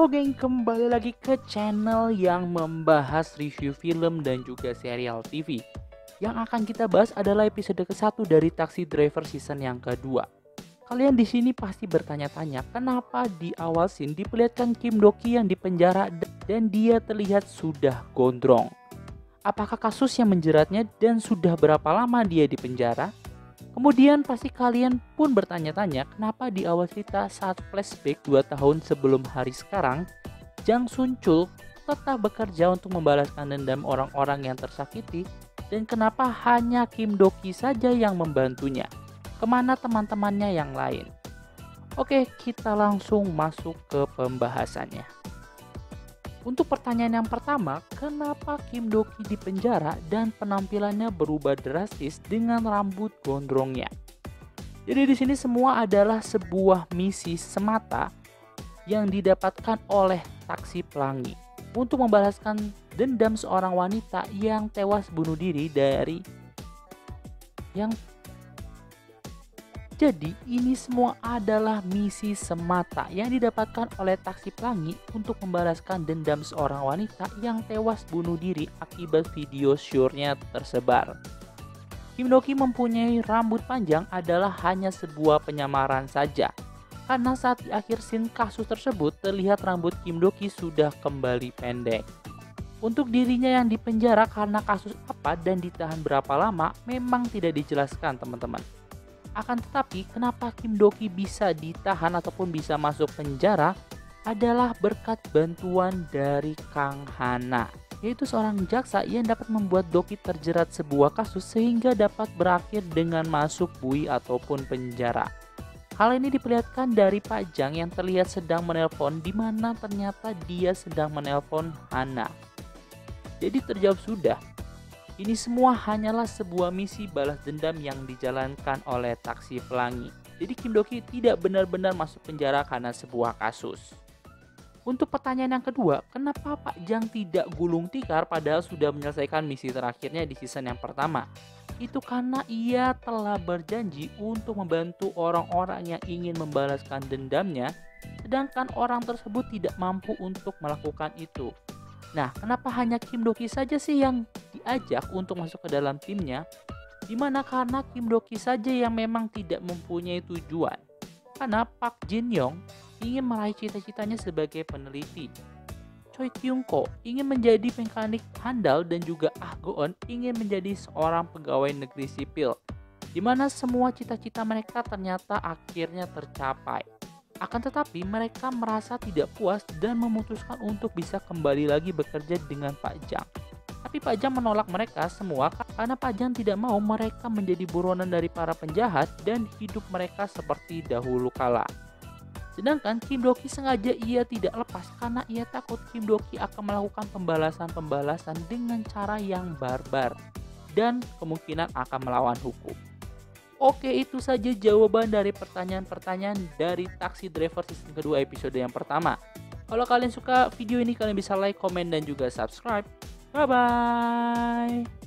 Halo geng, kembali lagi ke channel yang membahas review film dan juga serial TV. Yang akan kita bahas adalah episode ke-1 dari Taxi Driver season yang kedua. Kalian di sini pasti bertanya-tanya kenapa di awal scene diperlihatkan Kim Do-ki yang dipenjara dan dia terlihat sudah gondrong. Apakah kasus yang menjeratnya dan sudah berapa lama dia di penjara? Kemudian pasti kalian pun bertanya-tanya kenapa di awal cerita saat flashback 2 tahun sebelum hari sekarang, Jang Sun-chul tetap bekerja untuk membalaskan dendam orang-orang yang tersakiti dan kenapa hanya Kim Do-ki saja yang membantunya. Kemana teman-temannya yang lain? Oke, kita langsung masuk ke pembahasannya. Untuk pertanyaan yang pertama, kenapa Kim Do-ki dipenjara dan penampilannya berubah drastis dengan rambut gondrongnya? Jadi di sini semua adalah sebuah misi semata yang didapatkan oleh Taksi Pelangi untuk membalaskan dendam seorang wanita yang tewas bunuh diri Jadi ini semua adalah misi semata yang didapatkan oleh Taksi Pelangi untuk membalaskan dendam seorang wanita yang tewas bunuh diri akibat video syurnya tersebar. Kim Do-ki mempunyai rambut panjang adalah hanya sebuah penyamaran saja, karena saat di akhir scene kasus tersebut terlihat rambut Kim Do-ki sudah kembali pendek. Untuk dirinya yang dipenjara karena kasus apa dan ditahan berapa lama memang tidak dijelaskan teman-teman. Akan tetapi kenapa Kim Do-ki bisa ditahan ataupun bisa masuk penjara adalah berkat bantuan dari Kang Hana, yaitu seorang jaksa yang dapat membuat Do-ki terjerat sebuah kasus sehingga dapat berakhir dengan masuk bui ataupun penjara. Hal ini diperlihatkan dari Pak Jang yang terlihat sedang menelpon di mana ternyata dia sedang menelpon Hana. Jadi terjawab sudah. Ini semua hanyalah sebuah misi balas dendam yang dijalankan oleh Taksi Pelangi. Jadi Kim Do-ki tidak benar-benar masuk penjara karena sebuah kasus. Untuk pertanyaan yang kedua, kenapa Pak Jang tidak gulung tikar padahal sudah menyelesaikan misi terakhirnya di season yang pertama? Itu karena ia telah berjanji untuk membantu orang-orang yang ingin membalaskan dendamnya, sedangkan orang tersebut tidak mampu untuk melakukan itu. Nah, kenapa hanya Kim Do-ki saja sih yang diajak untuk masuk ke dalam timnya? Dimana karena Kim Do-ki saja yang memang tidak mempunyai tujuan. Karena Park Jin-young ingin meraih cita-citanya sebagai peneliti. Choi Kyung-ko ingin menjadi mekanik handal dan juga Ah Go-eun ingin menjadi seorang pegawai negeri sipil. Dimana semua cita-cita mereka ternyata akhirnya tercapai. Akan tetapi mereka merasa tidak puas dan memutuskan untuk bisa kembali lagi bekerja dengan Pak Jang. Tapi Pak Jang menolak mereka semua karena Pak Jang tidak mau mereka menjadi buronan dari para penjahat dan hidup mereka seperti dahulu kala. Sedangkan Kim Do-ki sengaja ia tidak lepas karena ia takut Kim Do-ki akan melakukan pembalasan-pembalasan dengan cara yang barbar dan kemungkinan akan melawan hukum. Oke, itu saja jawaban dari pertanyaan-pertanyaan dari Taxi Driver season kedua episode yang pertama. Kalau kalian suka video ini, kalian bisa like, komen, dan juga subscribe. Bye-bye.